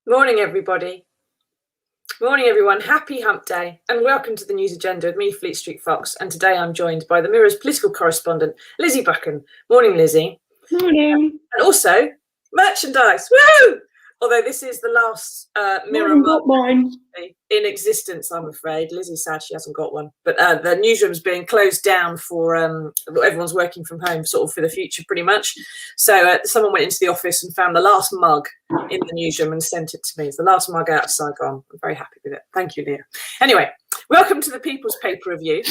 Morning, everybody. Morning, everyone. Happy Hump Day, and welcome to the News Agenda with me, Fleet Street Fox. And today I'm joined by the Mirror's political correspondent, Lizzy Buchan. Morning, Lizzy. Morning. And also, merchandise. Woo! Although this is the last Mirror mine in existence, I'm afraid. Lizzie's sad she hasn't got one. But the newsroom's being closed down for everyone's working from home sort of for the future pretty much. So someone went into the office and found the last mug in the newsroom and sent it to me. It's the last mug out of Saigon. I'm very happy with it. Thank you, Leah. Anyway, welcome to the People's Paper Review.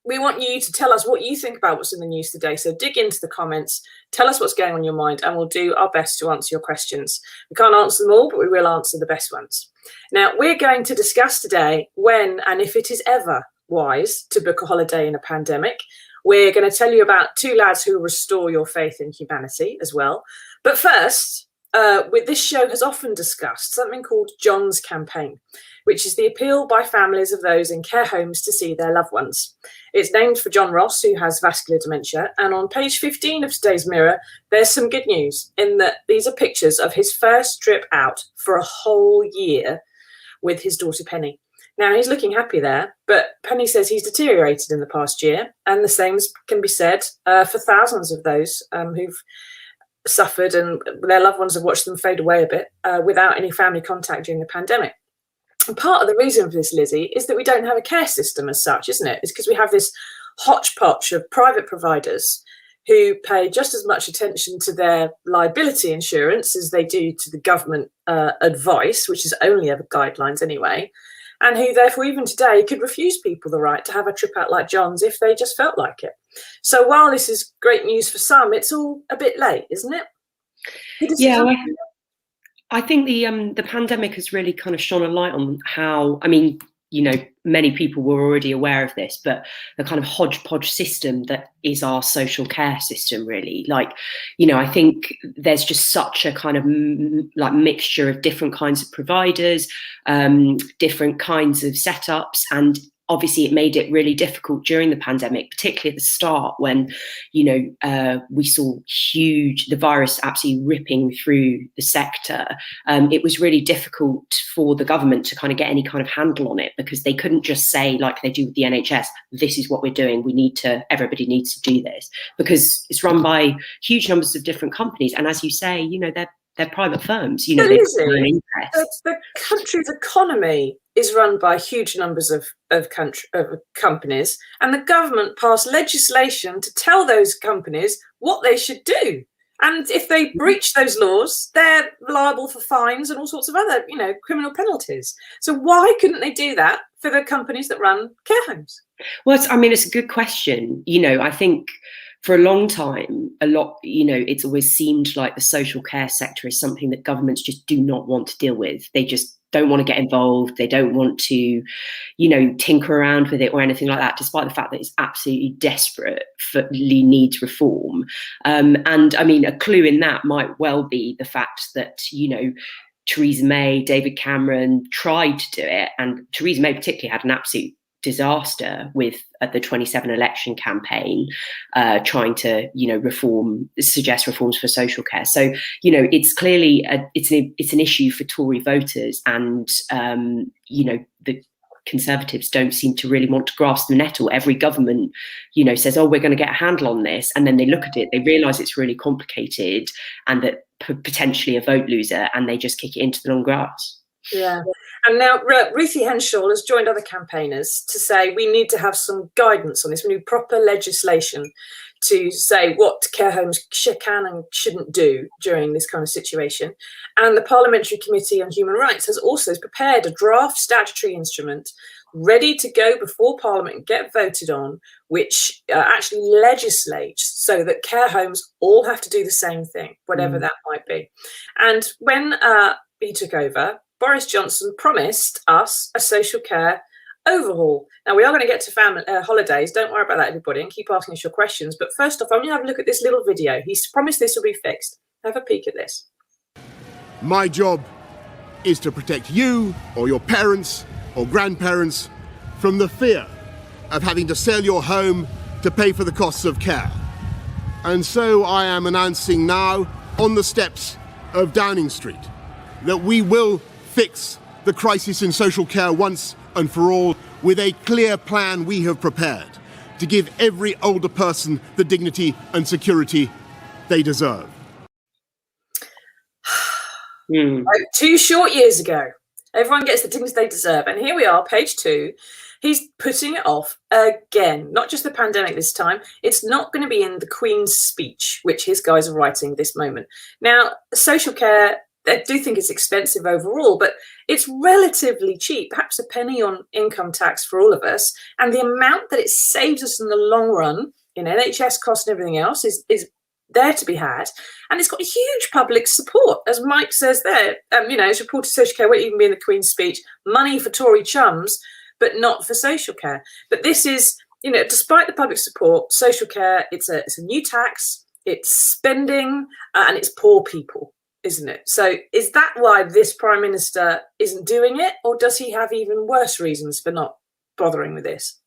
We want you to tell us what you think about what's in the news today. So dig into the comments, tell us what's going on in your mind, and we'll do our best to answer your questions. We can't answer them all, but we will answer the best ones. Now, we're going to discuss today when and if it is ever wise to book a holiday in a pandemic. We're going to tell you about two lads who will restore your faith in humanity as well. But first, this show has often discussed something called John's Campaign, which is the appeal by families of those in care homes to see their loved ones. It's named for John Ross, who has vascular dementia. And on page 15 of today's Mirror, there's some good news in that these are pictures of his first trip out for a whole year with his daughter Penny. Now, he's looking happy there, but Penny says he's deteriorated in the past year. And the same can be said for thousands of those who've suffered and their loved ones have watched them fade away a bit without any family contact during the pandemic. And part of the reason for this, Lizzy, is that we don't have a care system as such, isn't it? It's because we have this hodgepodge of private providers who pay just as much attention to their liability insurance as they do to the government advice, which is only ever guidelines anyway, and who therefore even today could refuse people the right to have a trip out like John's if they just felt like it. So while this is great news for some, it's all a bit late, isn't it? Yeah, I think the pandemic has really kind of shone a light on how, I mean, you know, many people were already aware of this, but the kind of hodgepodge system that is our social care system, really. Like, you know, I think there's just such a kind of like mixture of different kinds of providers, different kinds of setups, and obviously it made it really difficult during the pandemic, particularly at the start when, you know, we saw the virus absolutely ripping through the sector. It was really difficult for the government to kind of get any kind of handle on it because they couldn't just say, like they do with the NHS, this is what we're doing. Everybody needs to do this, because it's run by huge numbers of different companies. And as you say, you know, they're private firms, you know, the country's economy is run by huge numbers of companies, and the government passed legislation to tell those companies what they should do. And if they breach those laws, they're liable for fines and all sorts of other, you know, criminal penalties. So why couldn't they do that for the companies that run care homes? Well, it's a good question. You know, I think for a long time, you know, it's always seemed like the social care sector is something that governments just do not want to deal with. They just don't want to get involved. They don't want to, you know, tinker around with it or anything like that, despite the fact that it's absolutely desperately needs reform. And I mean, a clue in that might well be the fact that, you know, Theresa May, David Cameron tried to do it. And Theresa May particularly had an absolute disaster with the 27 election campaign, trying to, you know, suggest reforms for social care. So, you know, it's clearly it's an issue for Tory voters, and you know, the Conservatives don't seem to really want to grasp the nettle. Every government, you know, says, oh, we're going to get a handle on this, and then they look at it, they realise it's really complicated and that potentially a vote loser, and they just kick it into the long grass. Yeah. And now Ruthie Henshaw has joined other campaigners to say we need to have some guidance on this. We need proper legislation to say what care homes can and shouldn't do during this kind of situation. And the Parliamentary Committee on Human Rights has also prepared a draft statutory instrument ready to go before Parliament and get voted on, which actually legislates so that care homes all have to do the same thing, whatever that might be. And when he took over, Boris Johnson promised us a social care overhaul. Now, we are going to get to family holidays. Don't worry about that, everybody, and keep asking us your questions. But first off, I'm going to have a look at this little video. He's promised this will be fixed. Have a peek at this. My job is to protect you or your parents or grandparents from the fear of having to sell your home to pay for the costs of care. And so I am announcing now on the steps of Downing Street that we will fix the crisis in social care once and for all with a clear plan we have prepared to give every older person the dignity and security they deserve. 2 short years ago, everyone gets the dignity they deserve. And here we are, page 2. He's putting it off again, not just the pandemic this time. It's not going to be in the Queen's speech, which his guys are writing this moment. Now, social care, I do think it's expensive overall, but it's relatively cheap, perhaps a penny on income tax for all of us. And the amount that it saves us in the long run in NHS costs and everything else is there to be had. And it's got huge public support, as Mike says there. As reported, social care won't even be in the Queen's speech. Money for Tory chums, but not for social care. But this is, despite the public support, social care, it's a new tax, it's spending, and it's poor people, isn't it? So is that why this Prime Minister isn't doing it, or does he have even worse reasons for not bothering with this?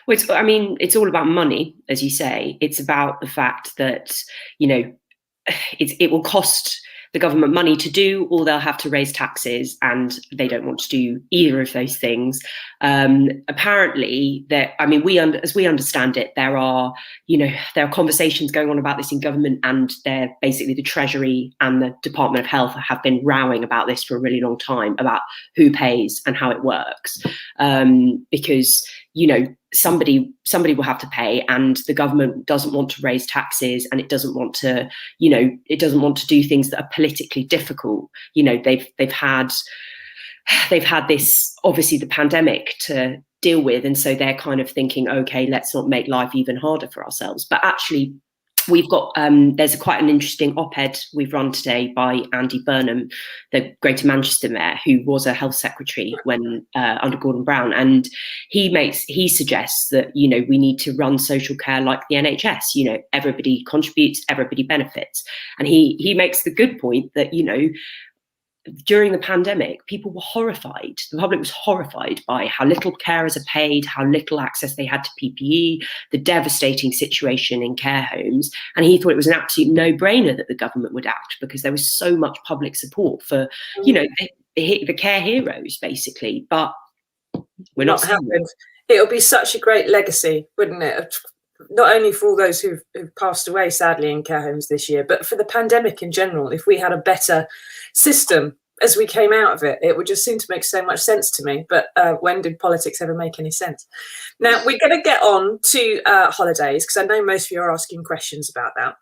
Well, it's all about money, as you say. It's about the fact that, it will cost the government money to do, or they'll have to raise taxes, and they don't want to do either of those things. Apparently, as we understand it, there are conversations going on about this in government, and they're basically the Treasury and the Department of Health have been rowing about this for a really long time, about who pays and how it works, because somebody will have to pay, and the government doesn't want to raise taxes, and it doesn't want to do things that are politically difficult. They've had this, obviously, the pandemic to deal with, and so they're kind of thinking, okay, let's not make life even harder for ourselves. But actually, we've got there's quite an interesting op-ed we've run today by Andy Burnham, the Greater Manchester Mayor, who was a health secretary when under Gordon Brown, and he suggests that we need to run social care like the NHS. Everybody contributes, everybody benefits, and he makes the good point that during the pandemic, people were horrified. The public was horrified by how little carers are paid, how little access they had to PPE, the devastating situation in care homes. And he thought it was an absolute no-brainer that the government would act, because there was so much public support for, the care heroes, basically. But we're not happened. It would be such a great legacy, wouldn't it? Not only for all those who've passed away, sadly, in care homes this year, but for the pandemic in general. If we had a better system as we came out of it, it would just seem to make so much sense to me. But when did politics ever make any sense? Now, we're going to get on to holidays, because I know most of you are asking questions about that.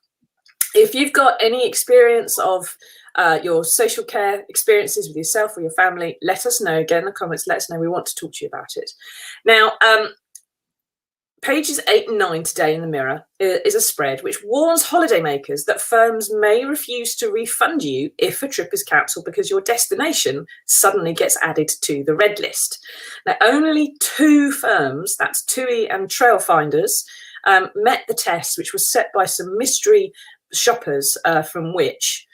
If you've got any experience of your social care experiences with yourself or your family, let us know. Again in the comments, let us know. We want to talk to you about it. Now, pages 8 and 9 today in the Mirror is a spread which warns holidaymakers that firms may refuse to refund you if a trip is cancelled because your destination suddenly gets added to the red list. Now, only 2 firms, that's TUI and Trailfinders, met the test, which was set by some mystery shoppers from Which,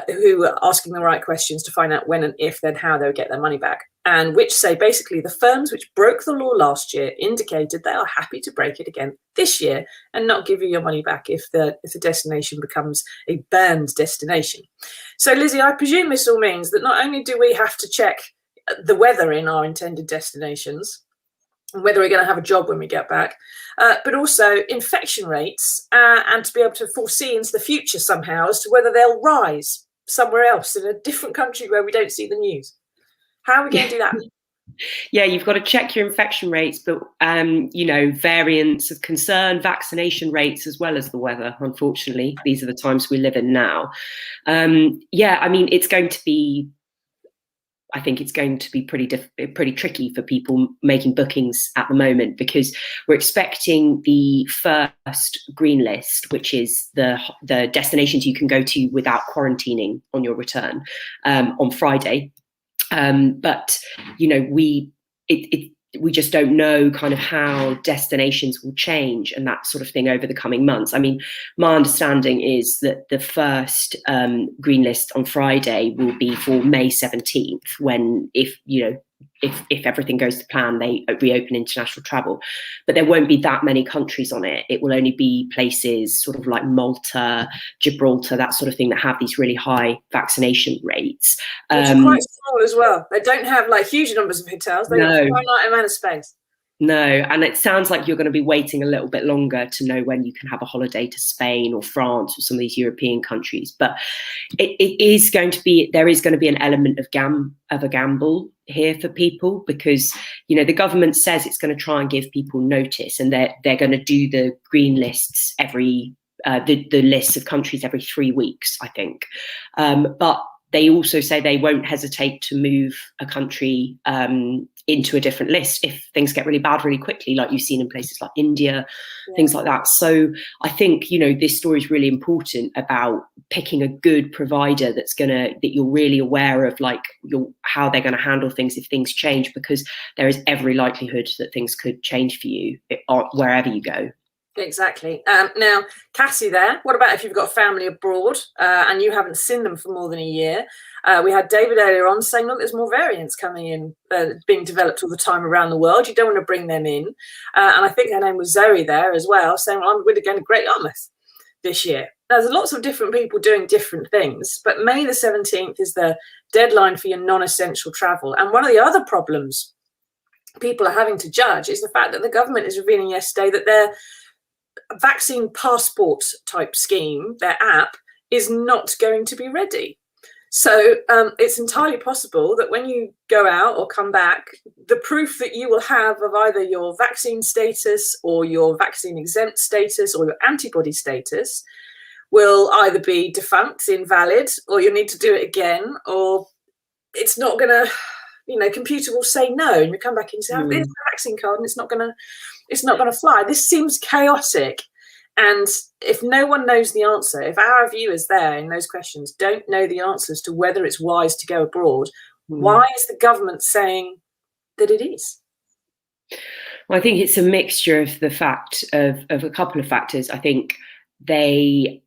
who were asking the right questions to find out when and if, then how they would get their money back. And which say basically the firms which broke the law last year indicated they are happy to break it again this year and not give you your money back if the destination becomes a banned destination. So, Lizzy, I presume this all means that not only do we have to check the weather in our intended destinations and whether we're going to have a job when we get back, but also infection rates, and to be able to foresee into the future somehow as to whether they'll rise somewhere else in a different country where we don't see the news. How are we going to do that? Yeah, you've got to check your infection rates, but, variants of concern, vaccination rates, as well as the weather. Unfortunately, these are the times we live in now. It's going to be, I think it's going to be pretty tricky for people making bookings at the moment, because we're expecting the first green list, which is the destinations you can go to without quarantining on your return, on Friday. we just don't know kind of how destinations will change and that sort of thing over the coming months. I mean, my understanding is that the first green list on Friday will be for May 17th, when, if everything goes to plan, they reopen international travel. But there won't be that many countries on it. It will only be places sort of like Malta, Gibraltar, that sort of thing, that have these really high vaccination rates. Which are quite small as well. They don't have like huge numbers of hotels. They have a finite amount of space. No, and it sounds like you're going to be waiting a little bit longer to know when you can have a holiday to Spain or France or some of these European countries. But there is going to be an element of a gamble here for people, because the government says it's going to try and give people notice, and they're going to do the green lists every the lists of countries every 3 weeks, I think. But they also say they won't hesitate to move a country into a different list if things get really bad really quickly, like you've seen in places like India, things like that. So I think, this story is really important about picking a good provider that you're really aware of, like how they're going to handle things if things change, because there is every likelihood that things could change for you wherever you go. Exactly. Now, Cassie there, what about if you've got a family abroad and you haven't seen them for more than a year? We had David earlier on saying, look, there's more variants coming in, being developed all the time around the world. You don't want to bring them in. And I think her name was Zoe there as well, saying, well, we're going to Great Yarmouth this year. There's lots of different people doing different things, but May the 17th is the deadline for your non-essential travel. And one of the other problems people are having to judge is the fact that the government is revealing yesterday that their vaccine passport type scheme, their app, is not going to be ready. So it's entirely possible that when you go out or come back, the proof that you will have of either your vaccine status or your vaccine exempt status or your antibody status will either be defunct, invalid, or you'll need to do it again, or it's not going to, computer will say no, and you come back and say, oh, here's the vaccine card, and it's not going to fly. This seems chaotic. And if no one knows the answer, if our viewers there in those questions don't know the answers to whether it's wise to go abroad, why is the government saying that it is? Well, I think it's a mixture of the fact of a couple of factors. I think that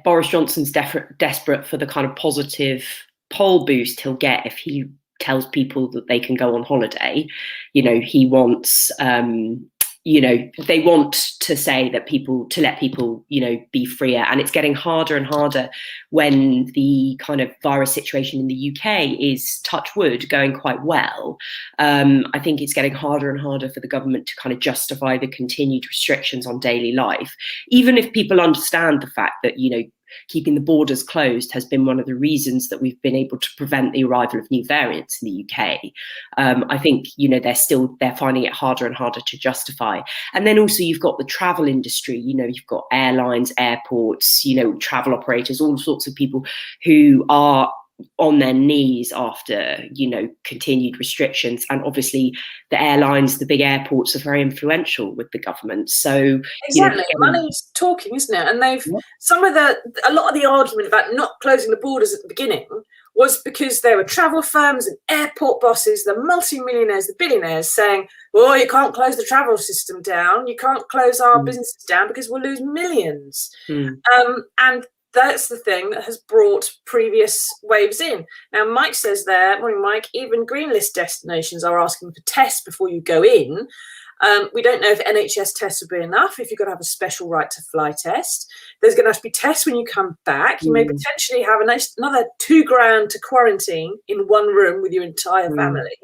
Boris Johnson's desperate for the kind of positive poll boost he'll get if he tells people that they can go on holiday. He wants they want to say that to let people, be freer. And it's getting harder and harder when the kind of virus situation in the UK is, touch wood, going quite well. I think it's getting harder and harder for the government to kind of justify the continued restrictions on daily life, even if people understand the fact that, keeping the borders closed has been one of the reasons that we've been able to prevent the arrival of new variants in the UK. I think, they're finding it harder and harder to justify. And then also you've got the travel industry, you've got airlines, airports, travel operators, all sorts of people who are on their knees after, continued restrictions. And obviously the airlines, the big airports are very influential with the government. So exactly, money's talking, isn't it? And they've a lot of the argument about not closing the borders at the beginning was because there were travel firms and airport bosses, the multi-millionaires, the billionaires saying, well, you can't close the travel system down, you can't close our businesses down because we'll lose millions. And that's the thing that has brought previous waves in. Now, Mike says there, morning Mike, even green list destinations are asking for tests before you go in. We don't know if NHS tests will be enough, if you've got to have a special right to fly test. There's going to have to be tests when you come back. You may potentially have another $2,000 to quarantine in one room with your entire family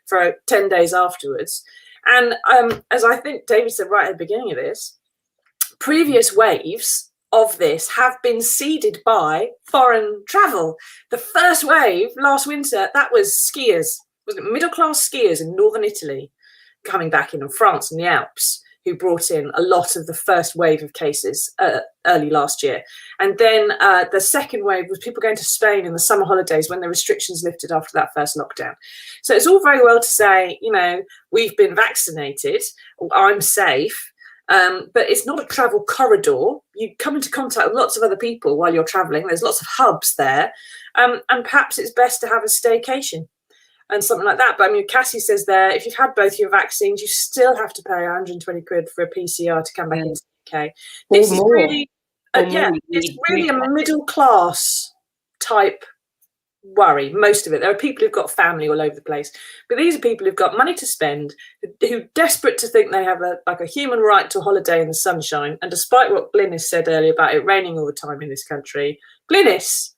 for 10 days afterwards. And as I think David said right at the beginning of this, previous waves of this have been seeded by foreign travel. The first wave last winter, that was skiers, was it middle-class skiers in northern Italy coming back in, and France and the Alps, who brought in a lot of the first wave of cases early last year. And then the second wave was people going to Spain in the summer holidays when the restrictions lifted after that first lockdown. So it's all very well to say, we've been vaccinated, or I'm safe, but it's not a travel corridor. You come into contact with lots of other people while you're traveling. There's lots of hubs there. And perhaps it's best to have a staycation. and something like that. But I mean, Cassie says there, if you've had both your vaccines, you still have to pay 120 quid for a PCR to come back into the UK. This is really, it's really a middle class type worry, most of it. There are people who've got family all over the place, but these are people who've got money to spend, who are desperate to think they have a human right to a holiday in the sunshine. And despite what Glynis said earlier about it raining all the time in this country, Glynis,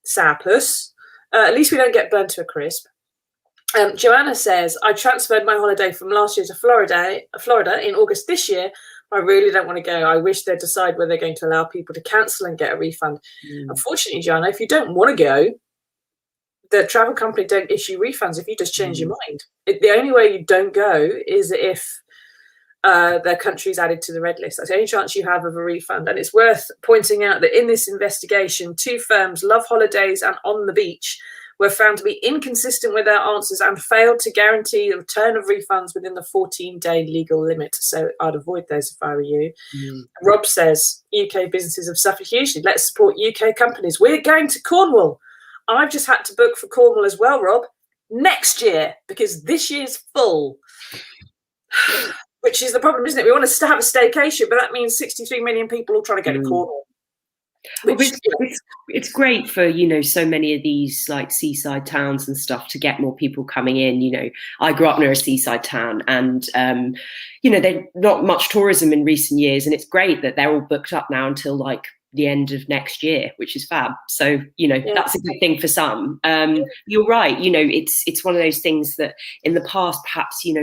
Cyprus, at least we don't get burnt to a crisp. Joanna says, I transferred my holiday from last year to Florida in August this year. I really don't want to go. I wish they'd decide whether they're going to allow people to cancel and get a refund. Unfortunately, Joanna, if you don't want to go, the travel company don't issue refunds if you just change your mind. The only way you don't go is if their country's added to the red list. That's the only chance you have of a refund. And it's worth pointing out that in this investigation, 2 firms, Love Holidays and On the Beach, were found to be inconsistent with their answers and failed to guarantee the return of refunds within the 14-day legal limit. So I'd avoid those if I were you. Rob says, UK businesses have suffered hugely. Let's support UK companies. We're going to Cornwall. I've just had to book for Cornwall as well, Rob, next year, because this year's full. Which is the problem, isn't it? We want to have a staycation, but that means 63 million people all trying to go to Cornwall. Which, it's great for, you know, so many of these like seaside towns and stuff to get more people coming in. You know, I grew up near a seaside town, and you know, there's not much tourism in recent years, and it's great that they're all booked up now until like the end of next year, which is fab. So, you know, that's a good thing for some. You're right. You know, it's one of those things that in the past, perhaps, you know,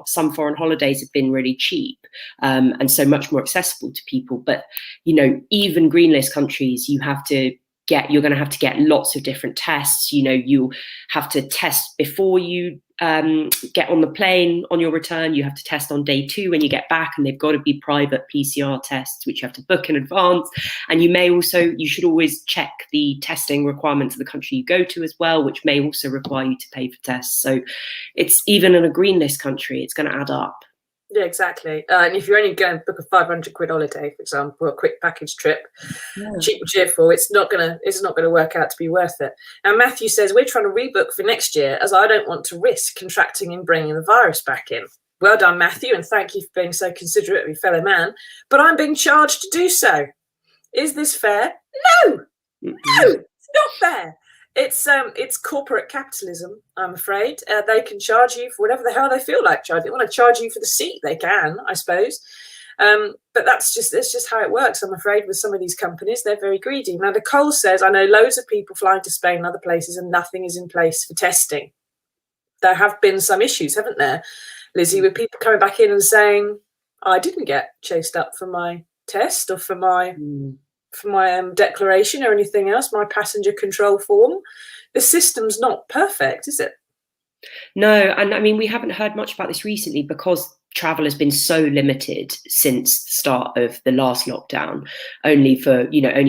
some foreign holidays have been really cheap, and so much more accessible to people. But, you know, even green list countries, you're going to have to get lots of different tests. You know, you have to test before you get on the plane on your return. You have to test on day 2 when you get back, and they've got to be private PCR tests, which you have to book in advance. And you should always check the testing requirements of the country you go to as well, which may also require you to pay for tests. So it's, even in a green list country, it's going to add up. Yeah, exactly. And if you're only going to book a 500 quid holiday, for example, a quick package trip, cheap and cheerful, it's not gonna work out to be worth it. Now, Matthew says, we're trying to rebook for next year as I don't want to risk contracting and bringing the virus back in. Well done, Matthew, and thank you for being so considerate of your fellow man. But I'm being charged to do so. Is this fair? No, it's not fair. It's corporate capitalism, I'm afraid. They can charge you for whatever the hell they feel like charging. They want to charge you for the seat, they can, I suppose. But that's just how it works, I'm afraid, with some of these companies. They're very greedy. Now, Nicole says, I know loads of people flying to Spain and other places and nothing is in place for testing. There have been some issues, haven't there, Lizzie, with people coming back in and saying, I didn't get chased up for my test or for my declaration or anything else, my passenger control form. The system's not perfect, is it? No, and I mean, we haven't heard much about this recently because travel has been so limited since the start of the last lockdown. Only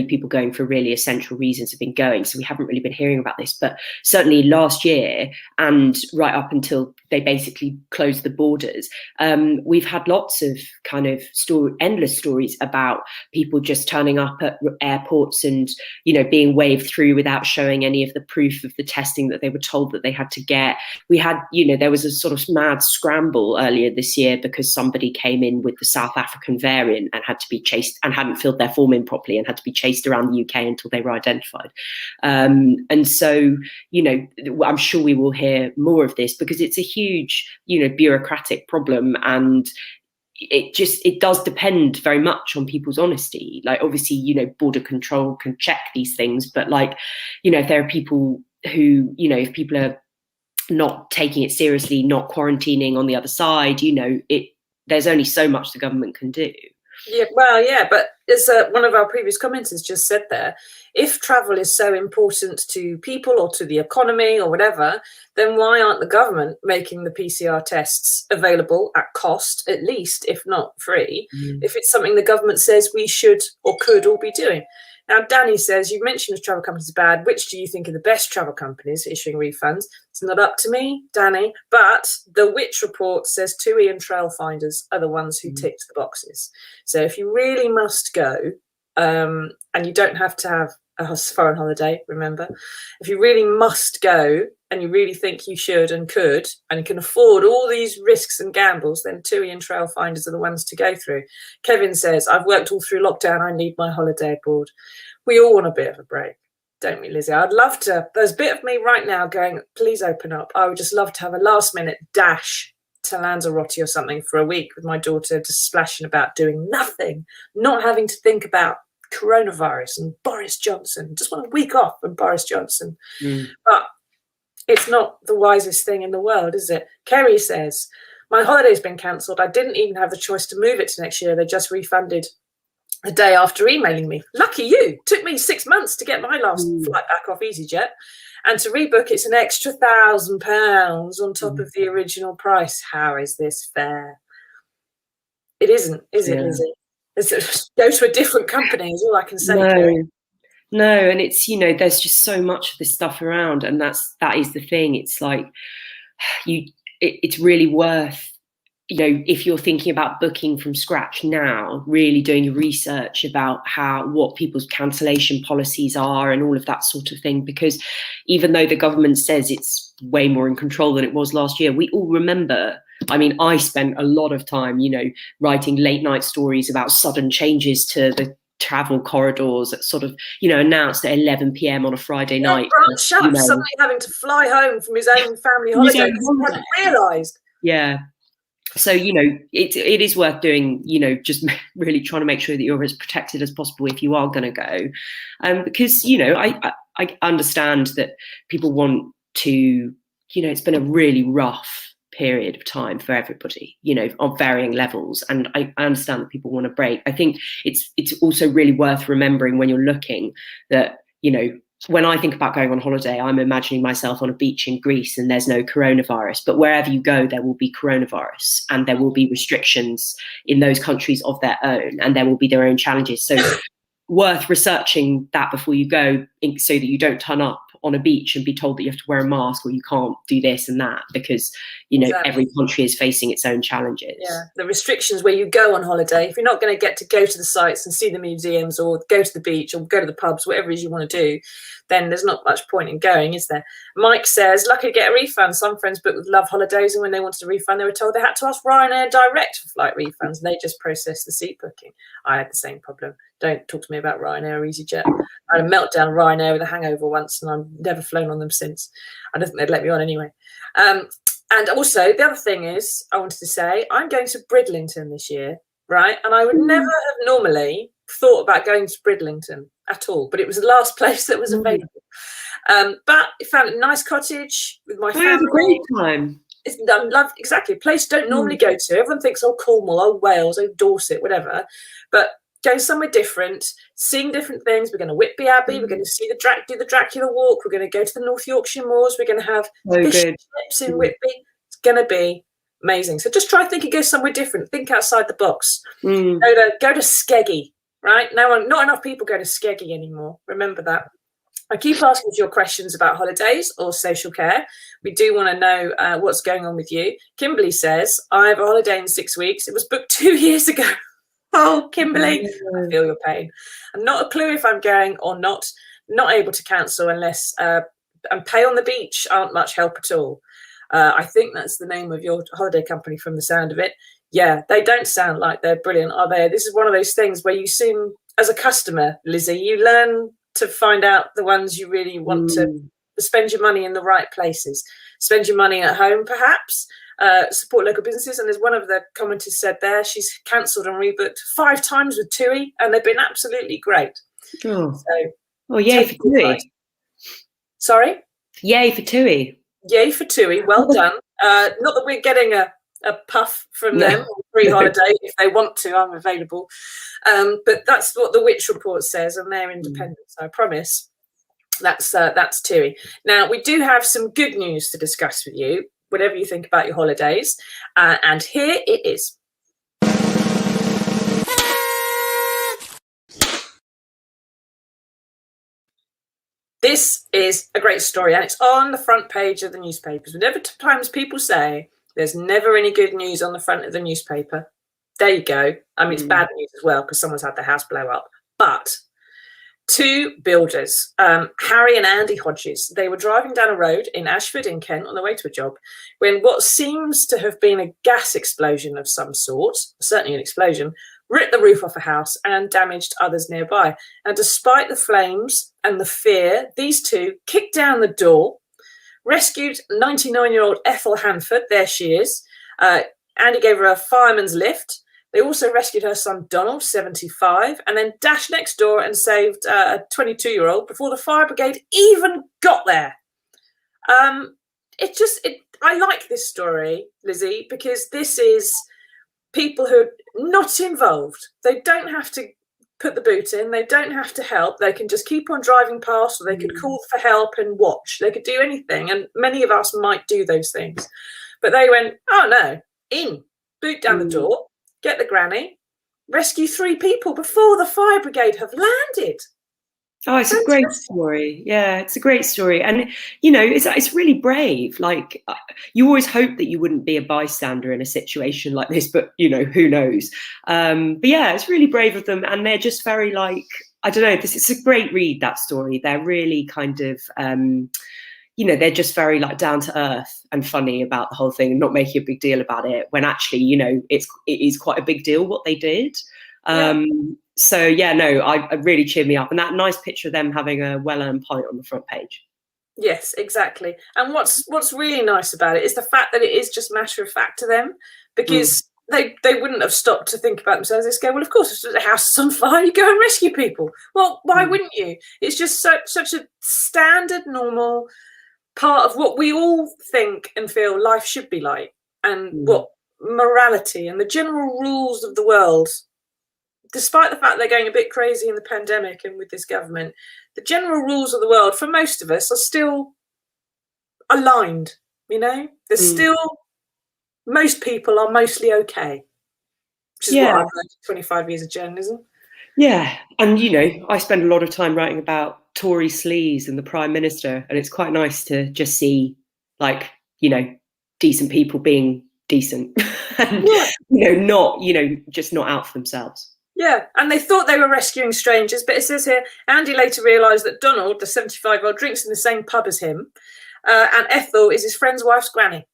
people going for really essential reasons have been going. So we haven't really been hearing about this. But certainly last year, and right up until they basically closed the borders, we've had lots of kind of endless stories about people just turning up at airports and, you know, being waved through without showing any of the proof of the testing that they were told that they had to get. We had, you know, there was a sort of mad scramble earlier this year because somebody came in with the South African variant and had to be chased and hadn't filled their form in properly and had to be chased around the UK until they were identified. And so, you know, I'm sure we will hear more of this because it's a huge, you know, bureaucratic problem, and it does depend very much on people's honesty. Like, obviously, you know, border control can check these things, but like, you know, if there are people who, you know, if people are not taking it seriously, not quarantining on the other side, you know, there's only so much the government can do. Yeah, well, yeah, but as one of our previous commenters just said there, if travel is so important to people or to the economy or whatever, then why aren't the government making the PCR tests available at cost, at least, if not free, if it's something the government says we should or could all be doing? Now, Danny says, you mentioned the travel companies are bad. Which do you think are the best travel companies issuing refunds? It's not up to me, Danny, but the Which report says TUI and Trailfinders are the ones who ticked the boxes. So if you really must go, and you don't have to have a foreign holiday, remember, if you really must go, and you really think you should and could and can afford all these risks and gambles, then TUI and Trailfinders are the ones to go through. Kevin says, I've worked all through lockdown. I need my holiday abroad. We all want a bit of a break, don't we, Lizzie? I'd love to. There's a bit of me right now going, please open up. I would just love to have a last minute dash to Lanzarote or something for a week with my daughter, just splashing about doing nothing, not having to think about coronavirus and Boris Johnson. Just want a week off from Boris Johnson. But it's not the wisest thing in the world, is it? Kerry says, my holiday's been cancelled. I didn't even have the choice to move it to next year. They just refunded a day after emailing me. Lucky you. Took me 6 months to get my last flight back off EasyJet. And to rebook, it's an extra £1,000 on top of the original price. How is this fair? It isn't, is it, Lizzie? Go to a different company is all I can say. No, and it's, there's just so much of this stuff around, and that is the thing. It's like it's really worth, if you're thinking about booking from scratch now, really doing your research about what people's cancellation policies are and all of that sort of thing, because even though the government says it's way more in control than it was last year, we all remember. I mean, I spent a lot of time, writing late night stories about sudden changes to the travel corridors that sort of, announced at 11 p.m. on a Friday night. Suddenly having to fly home from his own family holiday. He hadn't realised. Yeah. So, it is worth doing, just really trying to make sure that you're as protected as possible if you are going to go. Because, I understand that people want to, it's been a really rough period of time for everybody, on varying levels. And I understand that people want a break. I think it's also really worth remembering when you're looking that, when I think about going on holiday, I'm imagining myself on a beach in Greece and there's no coronavirus. But wherever you go, there will be coronavirus and there will be restrictions in those countries of their own, and there will be their own challenges. So worth researching that before you go, so that you don't turn up on a beach and be told that you have to wear a mask or you can't do this and that, because exactly. Every country is facing its own challenges. Yeah, the restrictions where you go on holiday, if you're not going to get to go to the sites and see the museums or go to the beach or go to the pubs, whatever it is you want to do, then there's not much point in going, is there? Mike says, lucky to get a refund. Some friends booked with Love Holidays, and when they wanted a refund, they were told they had to ask Ryanair direct for flight refunds, and they just processed the seat booking. I had the same problem. Don't talk to me about Ryanair or EasyJet. I had a meltdown Ryanair with a hangover once, and I've never flown on them since. I don't think they'd let me on anyway. And also, the other thing is, I wanted to say, I'm going to Bridlington this year, right? And I would never have normally thought about going to Bridlington at all, but it was the last place that was available. But I found a nice cottage with my family. Had a great time. Exactly, a place you don't normally go to. Everyone thinks, oh, Cornwall, oh, Wales, oh, Dorset, whatever. But going somewhere different, seeing different things. We're going to Whitby Abbey. We're going to see do the Dracula walk. We're going to go to the North Yorkshire moors. We're going to have fish and chips in Whitby. It's going to be amazing. So just try thinking, go somewhere different. Think outside the box. Go to Skeggy, right? Not enough people go to Skeggy anymore. Remember that. I keep asking your questions about holidays or social care. We do want to know what's going on with you. Kimberly says, I have a holiday in 6 weeks. It was booked 2 years ago. Oh, Kimberly, I feel your pain. I'm not a clue if I'm going or not able to cancel unless and pay on the beach aren't much help at all. I think that's the name of your holiday company from the sound of it. Yeah, they don't sound like they're brilliant, are they? This is one of those things where you soon, as a customer, Lizzie, you learn to find out the ones you really want to spend your money in the right places. Spend your money at home, perhaps. Support local businesses, and as one of the commenters said there, she's cancelled and rebooked 5 times with TUI, and they've been absolutely great. Yay for TUI. Sorry? Yay for TUI. Yay for TUI, well done. Not that we're getting a puff from them, or free holiday. If they want to, I'm available. But that's what the Which report says, and they're independent, so I promise. That's TUI. Now, we do have some good news to discuss with you, whatever you think about your holidays. And here it is. This is a great story, and it's on the front page of the newspapers. Whenever times people say there's never any good news on the front of the newspaper, there you go. I mean, it's bad news as well because someone's had their house blow up. But Two builders, Harry and Andy Hodges, they were driving down a road in Ashford in Kent on their way to a job when what seems to have been a gas explosion of some sort, certainly an explosion, ripped the roof off a house and damaged others nearby. And despite the flames and the fear, these two kicked down the door, rescued 99-year-old Ethel Hanford, there she is. Andy gave her a fireman's lift. They also rescued her son Donald, 75, and then dashed next door and saved a 22-year-old before the fire brigade even got there. I like this story, Lizzy, because this is people who are not involved. They don't have to put the boot in. They don't have to help. They can just keep on driving past, or they could call for help and watch. They could do anything, and many of us might do those things. But they went, oh no, in, boot down the door, get the granny, rescue 3 people before the fire brigade have landed. Oh, it's a great story. Yeah, it's a great story. And, you know, it's really brave. Like, you always hope that you wouldn't be a bystander in a situation like this, but, you know, who knows? But yeah, it's really brave of them. And they're just very like, I don't know, it's a great read, that story. They're really kind of, you know, they're just very like down to earth and funny about the whole thing and not making a big deal about it when actually, you know, it is quite a big deal what they did. So yeah, no, I really cheered me up, and that nice picture of them having a well-earned pint on the front page. Yes, exactly. And what's really nice about it is the fact that it is just matter of fact to them, because they wouldn't have stopped to think about themselves. They just go, well, of course, if the house is on fire, you go and rescue people. Well, why wouldn't you? It's just such a standard, normal part of what we all think and feel life should be like, and what morality and the general rules of the world. Despite the fact they're going a bit crazy in the pandemic and with this government, the general rules of the world for most of us are still aligned. You know, there's still, most people are mostly okay, which is what I've learned in 25 years of journalism. Yeah. And, you know, I spend a lot of time writing about Tory sleaze and the Prime Minister, and it's quite nice to just see, like, you know, decent people being decent and, you know, not, you know, just not out for themselves. Yeah, and they thought they were rescuing strangers, but it says here, Andy later realised that Donald, the 75-year-old, drinks in the same pub as him, and Ethel is his friend's wife's granny.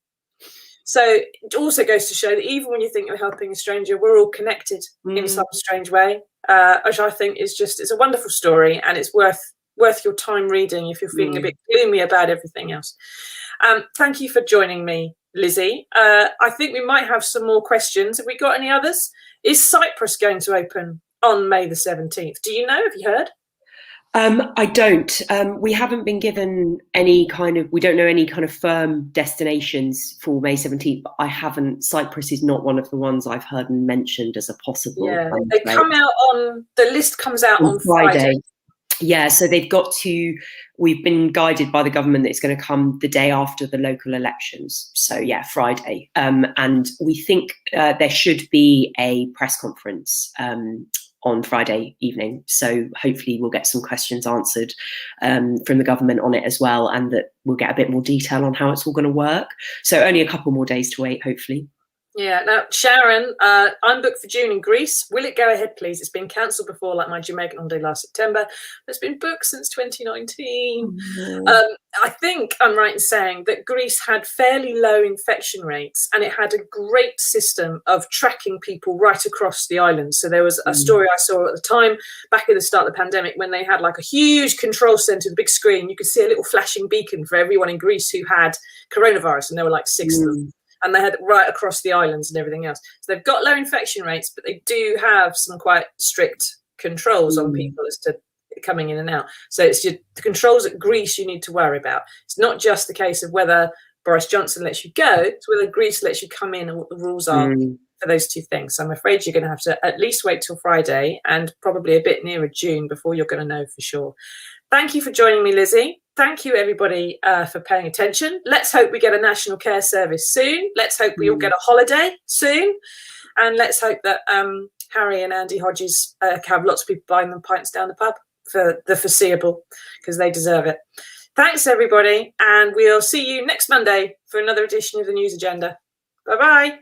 So it also goes to show that even when you think you're helping a stranger, we're all connected in some strange way, which I think is just, it's a wonderful story, and it's worth your time reading if you're feeling a bit gloomy about everything else. Thank you for joining me, Lizzy. I think we might have some more questions. Have we got any others? Is Cyprus going to open on May the 17th? Do you know? Have you heard? I don't. We haven't been given any kind of, we don't know any kind of firm destinations for May 17th, but I haven't, Cyprus is not one of the ones I've heard mentioned as a possible. Yeah, they come out on, the list comes out on Friday. Yeah, so they've got to, we've been guided by the government that it's going to come the day after the local elections. So yeah, Friday. And we think there should be a press conference on Friday evening. So hopefully we'll get some questions answered from the government on it as well, and that we'll get a bit more detail on how it's all going to work. So only a couple more days to wait, hopefully. Yeah. Now, Sharon, I'm booked for June in Greece. Will it go ahead, please? It's been cancelled before, like my Jamaican holiday last September. It's been booked since 2019. I think I'm right in saying that Greece had fairly low infection rates, and it had a great system of tracking people right across the island. So there was a story I saw at the time, back at the start of the pandemic, when they had like a huge control centre, the big screen. You could see a little flashing beacon for everyone in Greece who had coronavirus, and there were like 6 of them. And they had it right across the islands and everything else. So they've got low infection rates, but they do have some quite strict controls on people as to coming in and out. So it's the controls at Greece you need to worry about. It's not just the case of whether Boris Johnson lets you go, it's whether Greece lets you come in and what the rules are for those two things. So I'm afraid you're going to have to at least wait till Friday, and probably a bit nearer June before you're going to know for sure. Thank you for joining me, Lizzy. Thank you, everybody, for paying attention. Let's hope we get a national care service soon. Let's hope we all get a holiday soon. And let's hope that Harry and Andy Hodges have lots of people buying them pints down the pub for the foreseeable, because they deserve it. Thanks, everybody. And we'll see you next Monday for another edition of the News Agenda. Bye-bye.